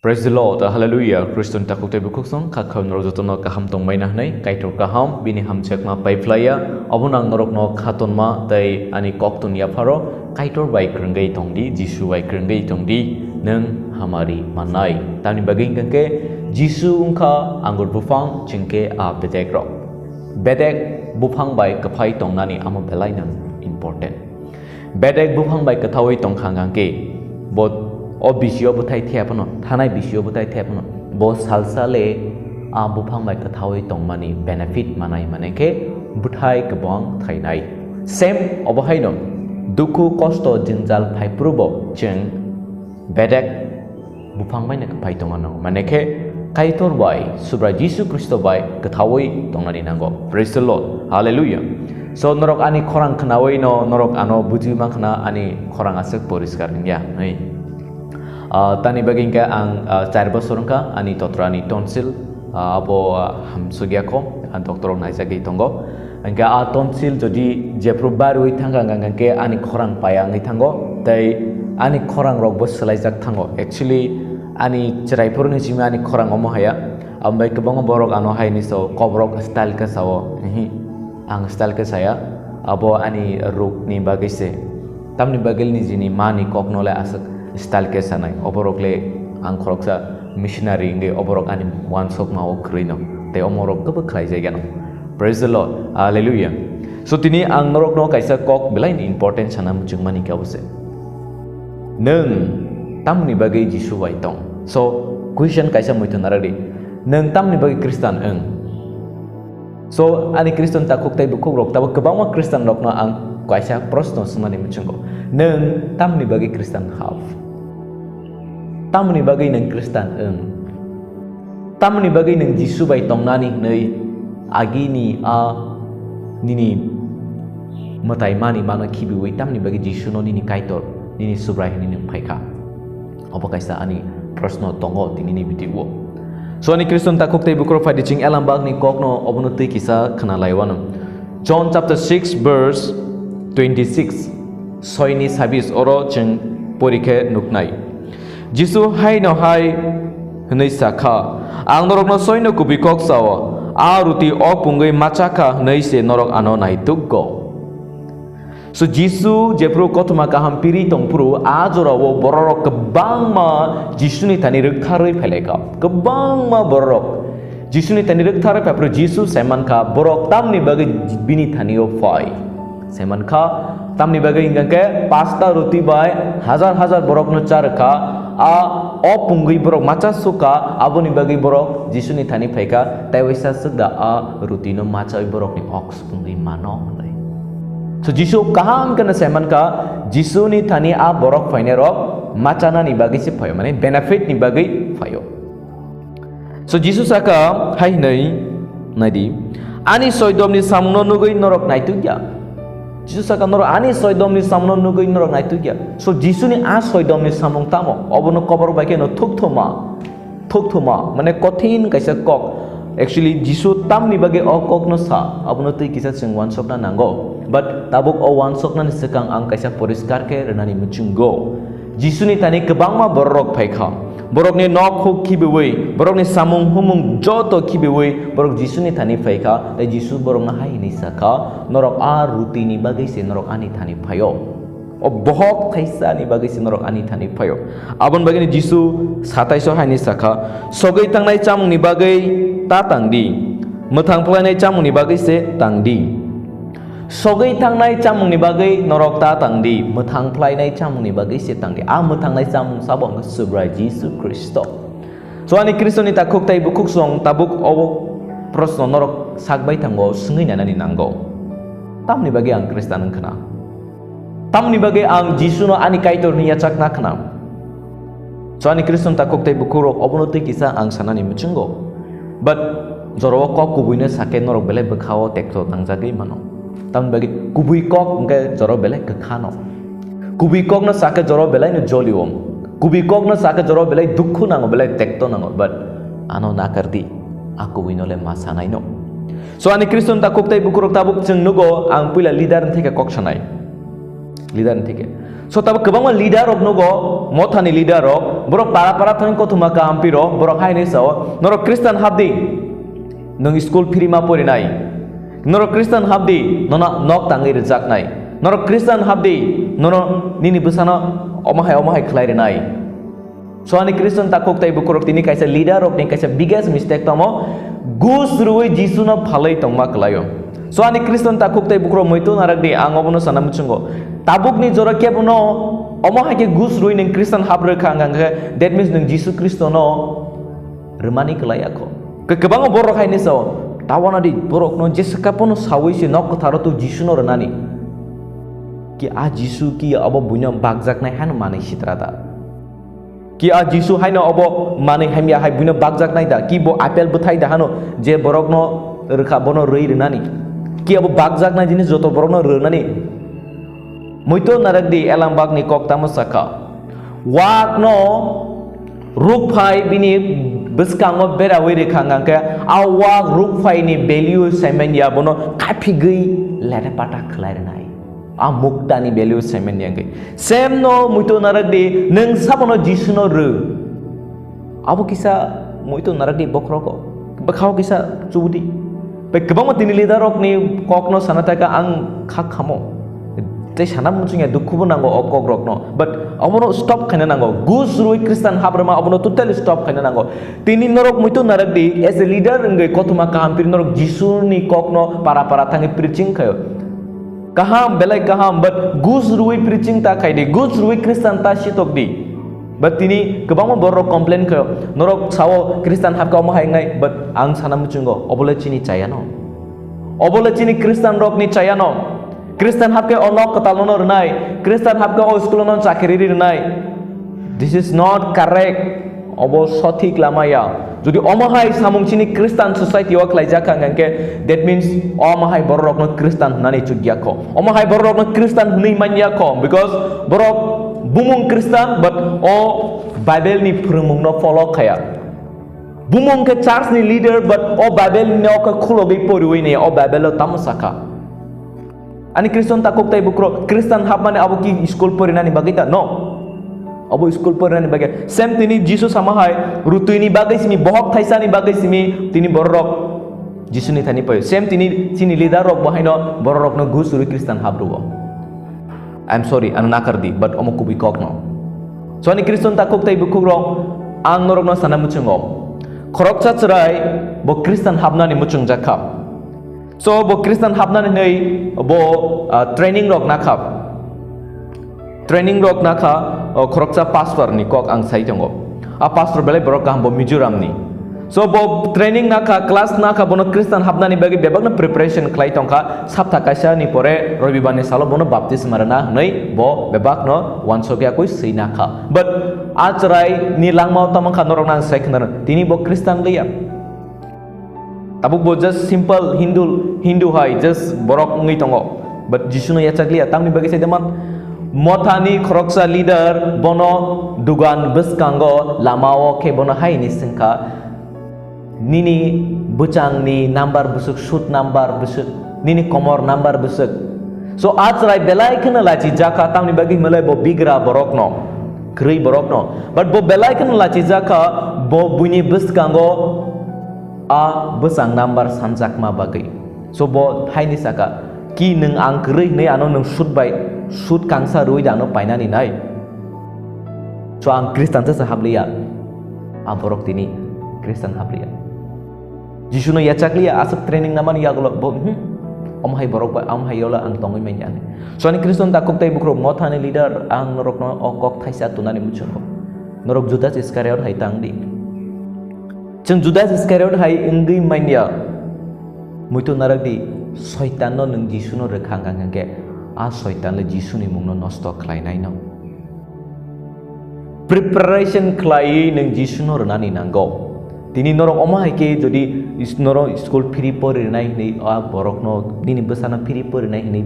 Praise the Lord, hallelujah. Kristus tak kokthai bukuksong kaham rojotono kaham tongmai nahnai Kaitor kaham bini hamjakma Paiphlaiya abunang norokno khatonma tai ani koktun yaparo Kaitor bai krenggai tongdi Jisu bai krenggai tongdi neng hamari manai tani baging kengke Jisu ungka anggur bufang cengke a bedek rok bedek bufang bai kapai tongnani amo belai nang important bedek bufang bai kathawai tongkhangangke bot o bisio butai thiapano thanai bisio butai thiapano bo salsale a bufang bai kathawai tongmani benefit manai maneke butai kabang thainai same obahaino duku kosto jinjal phaiprubo jeng bedek bufang bai nak pai tongano maneke Kaitor bai subra Jisu Kristo bai kathawai tongani nango. Praise the Lord, hallelujah. So norok ani khorang khnawai no norok ano buji makhna ani khorang asek poriskar ya nei tani bagingka ang 4 bosor ka ani totrani tonsil abo hamsugiako an doktor naisagi tongo angka a tonsil jodi jepro baru thanga ngangke ani khorang payang thango tai ani khorang rok bo selaijak thango actually ani cheraipur ni jima ani khorang omo haya ambai kebang borok ano hai ni so Kokborok style ka sawo ang style ka saya abo ani ruk ni bagise tamni bagel ni jini mani koknole asak style ke sanai oborok le ang khoroksa missionary nge oborok ani one sok mawo krino te omorok ke khlai jaiga no. Praise the Lord, hallelujah. So tini ang norok no kaisa kok belain important sanam jungmani ka bose neng tamni bagai Jisu bai tong. So question kaisa moiton aradi neng tamni bagai Kristen eng. So ani Kristen tak kokthai bukukrok tabak kebangma Kristen rok no ang kaisa prosno sumani muchungko neng tamni bagai Kristen half tamni bagai neng Kristen eng tamni bagai neng Jisu bai tongnani nei agini a nini matai mani mana kibi wai tamni bagai Jisu no nini Kaitor nini subrai nini phaika apa kaisa ani prosno tongo tinini bitiwo. So ani Kristen tak kokthai bukrok fadi ching elambag ni kokno obunutui kisa khana laiwanam John chapter 6 verse 26 soini sabis oro ching porike nuknai Jisu hai no hai hnei sakha ang norok no soino kubikok sawa a ruti o pungai machaka hnei se norok ano nai tukgo. So Jisu jepro kotma kaham piri tongpru ajorawo bororok kebangma Jisu ni tani rektharoi pheleka kebangma bororok Jisu ni tani rektharoi papro Jisu seman ka borok tamni bagai bini thanio phai seman kha tamni bagai ingangke pasta ruti bai hazar borok no charka a o pungui borok macha suka aboni bagai borok Jisu ni thani phaika tai waisa sagda a ruti no macha borok ni ox pungui mano. So Jisu kaham kena seman ka Jisu ni thani a borok phaine rok machana ni bagai se phayo mane benefit ni bagai phayo. So Jisu saka hai nei nadi ani soidom ni samno nugoi norok naitugya Jisu saka norok ani soidom ni samno nugoi norok naitugya. So Jisu ni a soidom ni samong tamo obono Kokborok baike no thukthoma mane kothin kaisa kok actually Jisu tamni bagai o kok no sa abono tui kisa sing one sok na nango but tabuk o one sok na ni sekang ang kaisa poriskar ke renani muchunggo Jisu ni tani kebangma borok phaika borok ni nok huk kibewe borok ni samung humung joto kibewe borok Jisu ni tani phaika te Jisu borok na hai ni saka norok a ruti ni bagai se norok ani thani phayo o bohok kaisa ni bagai se norok ani thani phayo abon bagai ni Jisu 27 hai ni saka sogai tangnai chamung ni bagai ta tangdi muthang phlainai chamung ni bagai se tangdi sogai tangnai chamung ni bagai norok ta tangdi muthang phlainai chamung ni bagai se tangdi a muthangnai chamung sabong subra Jisu Kristo. So ani Kristo ni tak kokthai bukuksong tabuk o prosno norok sakbai thango sungei nanani nango tamni bagai ang Kristen khana tamni bagai ang Jisu no ani Kaitor ni yachakna khana. So ani Kristen tak kokthai bukurok obunutui kisa ang sanani muchungo but joro kok kubuine sake norok belai bekhawo tekto tangjagei mano tam bagi kubui kok ngke joro belai kekhano kubui kok no sake joro belai no joliom kubui kok no sake joro belai dukhu nango belai tekto nango but ano nakardi aku winole masanai no. So ani Kristen tak kokthai bukurok tabuk jeng nugo ang puila leader theke kok sanai leader theke So tabo kebangma leader rok nogo mothani leader rok borok para thang kothuma kaham piro borok haini sao norok Christian habdi nong school firima porinai norok Christian habdi nona nok tangi rejaknai norok Christian habdi nono nini busana omahai khlairenai. So ani Christian ta koktai bukurok tini kaisa leader rok ni kaisa biggest mistake tamo gus ruwe jisu na phalai tongma klayo. So ani Christian ta koktai bukurok moito narak di angobono sanam chungo tabuk ni jora kebuno omahai ke gus ruwe ning Christian habre khanganga that means ning jisu Kristo no remani klaya ko kebang borok haini so tawana di borok no jesaka pono sawi si nok tharo tu jisu no renani ki a jisu ki abo bunya bagjak nai han mane sitrata ki a jisu haino abo mane hamya hai bunya bagjak nai da ki bo apel buthai da hano je borok no rekha bono rei renani ki abo bagjak nai jinis joto borok no renani moito narak di elam bag ni kok tamu saka wak no ruk phai bini beskango bera wiri khangang ke awak ruk phai ni value semen ya bono kapi gei lere pata khlai nai a mukta ni value semen yang gei sem no moito narak di neng sabono jisu no re abo kisa moito narak di bokroko bakhaw kisa chudi pe kebang tini leader rok ni kok no sanataka ang khamo te sanam muchungya dukhubo nango Kokborok no but abono stop khana nango gus rui Christian habrama abono totally stop khana nango tini norok moito narakdi as a leader ngai kothuma kaham pir norok jisu ni kok no para thangi preaching khayo kaham belai kaham but gus rui preaching ta khaide gus rui Christian ta sitok di but tini kebang borok complain khayo norok sawo Christian hab ka mahai ngai but ang sanam muchungo obole chini chayano obole chini Christian rok ni chayano Christian hapke onok katalono renai Christian hapke o skulonon chakiri renai this is not correct obo sothik lamaya jodi omahai samung chini Christian society o khlaijaka ngangke that means omahai borok no Christian nani chugya ko omahai borok no Christian hni manya ko because borok bumung Christian but o Bible ni phurumung no follow khaya bumung ke church ni leader but o Bible ni o ka khulogi poriwi ni o Bible lo tamusaka ani Christian ta koktai bukro Christian hab mane abo ki school porinani bagita no abo school porinani bagai sem tini Jesus samahai rutuini bagai simi bohok thaisani bagai simi tini borok Jesus ni thani payo sem tini sini leader rok bahino borok no gusuri Christian hab rugo I'm sorry an nakardi but omo kubi kok no so ani Christian ta koktai bukro ang norok no sana muchungo khorok chachrai bo Christian habnani muchung jakap so bo Christian habna nei bo training rok nakha khorokcha pastor ni kok ang sai jongo a pastor belai borok kaham bo Mizoram ni so bo training nakha class nakha bono Christian habna ni bagi bebagna preparation khlai tongkha sapta kaisa ni pore robibani salo bono baptism marana nei bo bebak no wansokya koi sei nakha but achrai ni langmau tamangkha norok nang sai khana tini bo Christian liya tabuk bo just simple Hindu hai just borok ngi tongo but jisu no yachakli tamni bagi sai deman mothani khoroksa leader bono dugan beskango lamao ke bono hai ni singka nini buchang ni number busuk shoot number busuk nini komor number busuk so achrai belai khana lachi jaka tamni bagi malai bo bigra borok no krei borok no but bo belai khana lachi jaka bo buni beskango a besang number hamjakma bagai so bo haini saka ki neng ang krei nei ano neng shoot kangsa rui dano painani nai so ang Christian sa hablia a borok tini Christian hablia jisu no yachaklia asap training naman yagulo bo omhai borok ba omhai yola ang tongoi menyan so ani Christian ta koktai bukro mothani leader ang norok no okok thaisa tunani muchungo norok Judas Iscariot hai tangdi Jeng Judas Iscariot hai enggi mania muito narak di shaitan no neng jisu no rekhang ke a shaitan le jisu ni mung no nosto khlai nai no preparation khlai neng jisu no renani nango tini norok omahai ke jodi norok school free pori nai nei a borok no nini besana free pori nai nei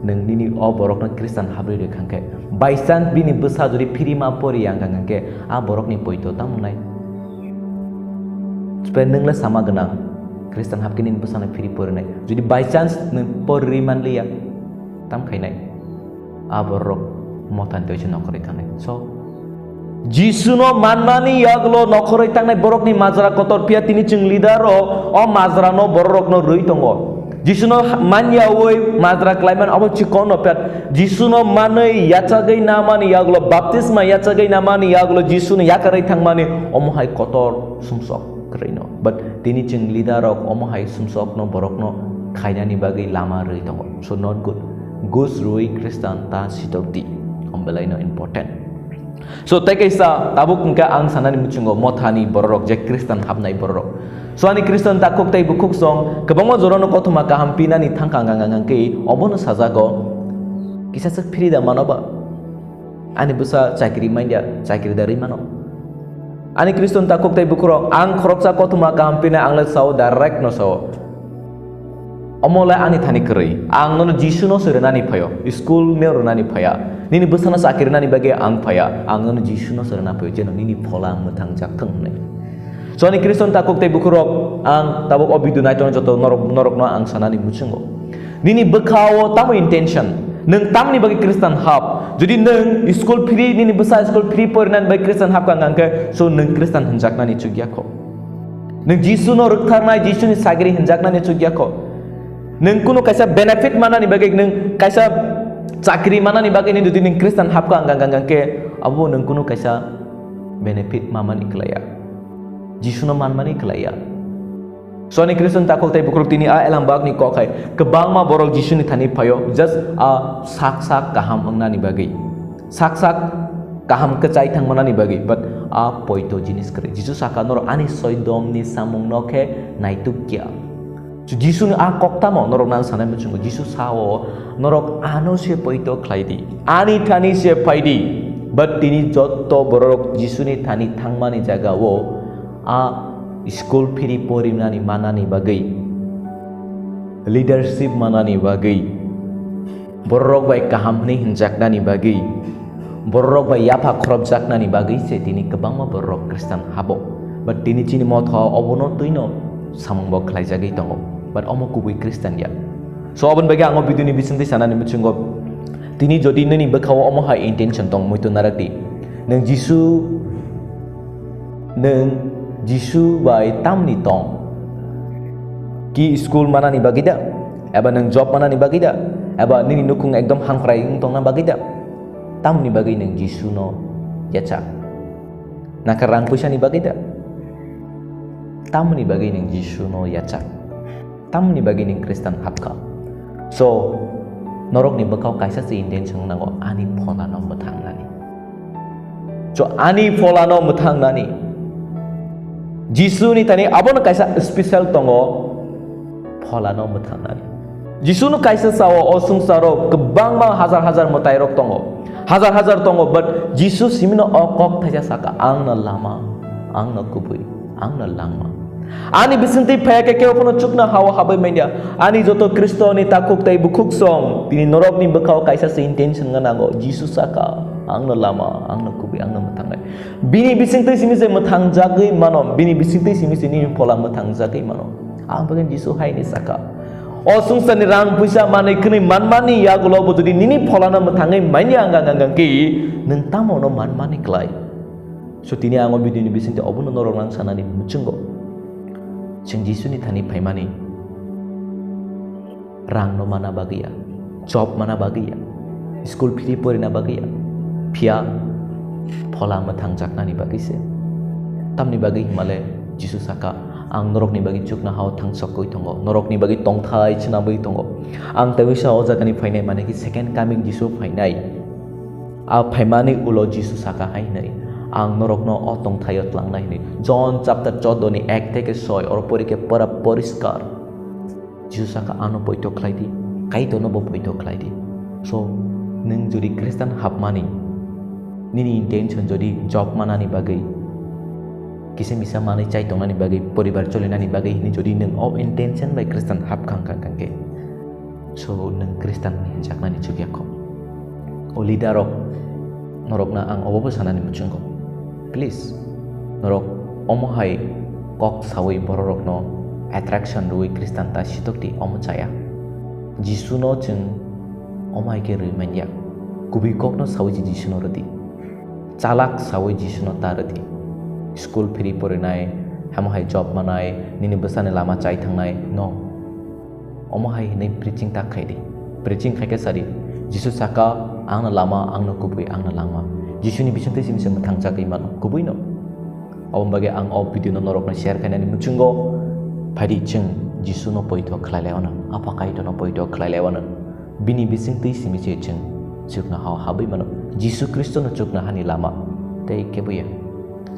neng nini o borok no Christian habri rekhang ke by chance bini besa jodi free ma pori yang ke a borok ni poito tamunai supaya neng la sama genang Kristen hab kinin pesana free pernai jadi by chance neng poriman liya tam khainai aborok motan teu nokori tangnai. So Jisuno manmani yaglo nokori tangnai borok ni mazra kotor pia tini chung leader o mazra no borok no rui tongo. Jisuno manya woi mazra klaiman abo chikono pia Jisuno manai yachagai namani yaglo baptisma yachagai namani yaglo Jisuno yakarai thangmani omohai kotor sumsok kreino. But tini chung leader o omohai sumsok no borok no khainani bagai lama rui tongo. So not good. Gus rui Kristen ta sitokti ombelai no important. So tekaisa tabuk ngka ang sanani muchungo mothani borok je Kristen habnai borok. So ani Kristen ta koktai bukuk song kebangma jorono kothuma kaham pinani thangkangangang ke obono sajago kisa sak frida manoba ani busa chakri maindia chakri dari mano ani Kristen ta koktai bukuro ang khoroksa kothuma kaham pina angla sao direct no sao omola ani thani kri ang no Jisuno serenani phayo school me ronani phaya nini busana sakirna ni bage ang phaya ang no Jisuno serena phayo jeno nini phola muthang jakthang nei. So ani Kristen ta koktai bukurok ang tabok obidu nai tono joto norok no ang sanani muchungo. Nini bekhawo tamu intention neng tamni bagi Kristen hab. Jadi neng school free nini besar school free porinan bagi Kristen hab kang angke so neng Kristen henjakna ni chugyako. Neng Jisuno ruktarnai Jisu ni sagiri henjakna ni chugyako. Neng kuno kaisa benefit mana ni bagi neng kaisa chakri mana ni bagi ni jadi neng Kristen hab kang angke abo neng kuno kaisa benefit mama ni kelaya. Jisuno manmani kelaya. So ni Kristen ta koktai bukruk tini elang bag ni kokai kebangma borok Jisu ni thani phayo just sak kaham angna ni bagi. Sak kaham kecai thang mana ni bagi but poito jinis kre. Jisu saka nor ani soidom ni samung noke naitukya. So Jisu ni kokta mo norok nan sanai muchungo Jisu sawo norok ano se poito klaidi. Ani thani se paidi. But tini joto borok Jisu ni thani thangmani jaga wo school free porimnani manani bagai leadership manani bagai borok bai kaham ni hinjaknani bagai borok bai yafa khorop jaknani bagai se tini kebangma borok Kristen habo but tini chini motho obono tuino samongbo khlai jagai tongo but omo kubui Kristen ya. So obon bagi ango biduni bisinti sanani muchungo tini jodi nani bekhawo omo hai intention tong moito narati nang Jisu bai tamni tong ki school mana ni bagi da eba nang job mana ni bagi da eba nini nukung ekdom hangprai tong na bagi da tamni bagi nang Jisu no yacha nakarang pusa ni bagi da tamni bagi nang Jisu no yacha tamni bagi nang Kristen hapka. So norok ni bekau kaisa si intention nango ani phola no muthang nani. So ani phola no muthang nani Jisu ni tani abon kaisa special tongo phola no muthangani. Jisu no kaisa sawo osung saro kebang ma hazar mutai rok tongo. Hazar tongo but Jisu simino okok thaja saka ang na lama ang na kubui ang na langma. Ani bisinti phaya ke opono chukna hawa habai mendia. Ani joto Kristo ni takuk tai bukuk song tini norok ni bekau kaisa se intention nganago Jisu saka ang na lama ang na kubi ang na mutangai bini bisingtai simi se mutang jagai mano bini bisingtai simi se ni pola mutang jagai mano ang bagan Jisu hai ni saka osung sani rang puisa manai kini manmani ya gulo bo jodi nini pola na mutangai manya anggang ki neng tamo no manmani klai. So tini ango bini bisingtai obun norong lang sana ni muchungo cheng Jisu ni thani phaimani rang no mana bagia job mana bagia school free porina bagia pia phola mathang jaknani bagi se tamni bagi himale Jisu saka ang norok ni bagi chukna haw thang sokoi tongo norok ni bagi tongthai china bai tongo ang tawisa o jagani phainai mane ki second coming Jisu phainai phaimani ulo Jisu saka hai nai ang norok no o tongthayot langnai ni John chapter 14 ni 1 থেকে 6 or pori ke para poriskar Jisu saka ano poito khlaidi Kaitor no bo poito khlaidi. So neng jodi Kristen hab mani nini intention jodi job manani bagai kise misa mani chai tongani bagai poribar cholinani bagai ni jodi neng o intention by Kristen hab kang ke so neng Kristen jaknani chugyako o lidarok norok na ang obo sanani muchungko please norok omohai kok sawi borok no attraction rui Kristen ta sitok di omo chaya Jisu no chung omai ke rui manya kubi kok no sawi Jisu no redi chalak sawi Jisu no ta redi school free porinai hamohai job manai nini besane lama chai thangnai no omohai nei preaching ta khaidi preaching khaike sari Jisu saka angna lama angna kubui angna lama Jisu ni bisante sim sim thangcha kai man kubui no bagi ang video no norok na share kanani muchungo phadi ching Jisu no poito khlai lewana apa Kaitor no poito khlai lewana bini bisante sim che ching chukna habai mano Jisu Kristo no chukna hani lama tei kebuya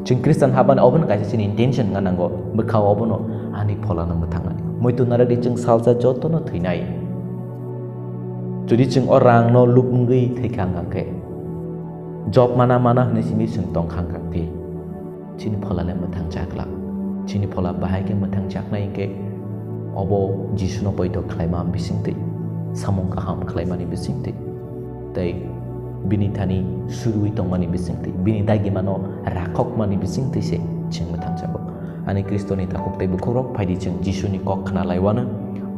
ching Kristen haban oban kaisa sin intention nganango bekhaw obono ani pholana muthangani moitu naradi ching salsa joto no thuinai jodi ching orang no lupngei thaikhang angke job mana ne simi sing tong khang kakti chini phola le muthang chakla chini phola bahai ke muthang chaknai ke obo Jisu no poito khlaima bisingti samong kaham khlaimani bisingti tei bini thani surui tongmani bisingti bini dagi mano rakhok mani bisingti se ching muthang chabo ani Kristo ni takuk tei bukhorok phaidi ching Jisu ni kok khna laiwana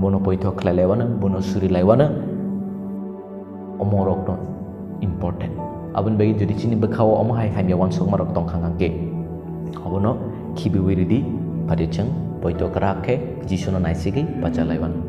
bono poito khlai laiwana bono suri laiwana omorok no important abun bagi jadi chini bekhaw omahai hamya wan sok marok tong khangangke abono khibi wiridi padi chang poito krakhe Jisu no naisigi bacha laiwan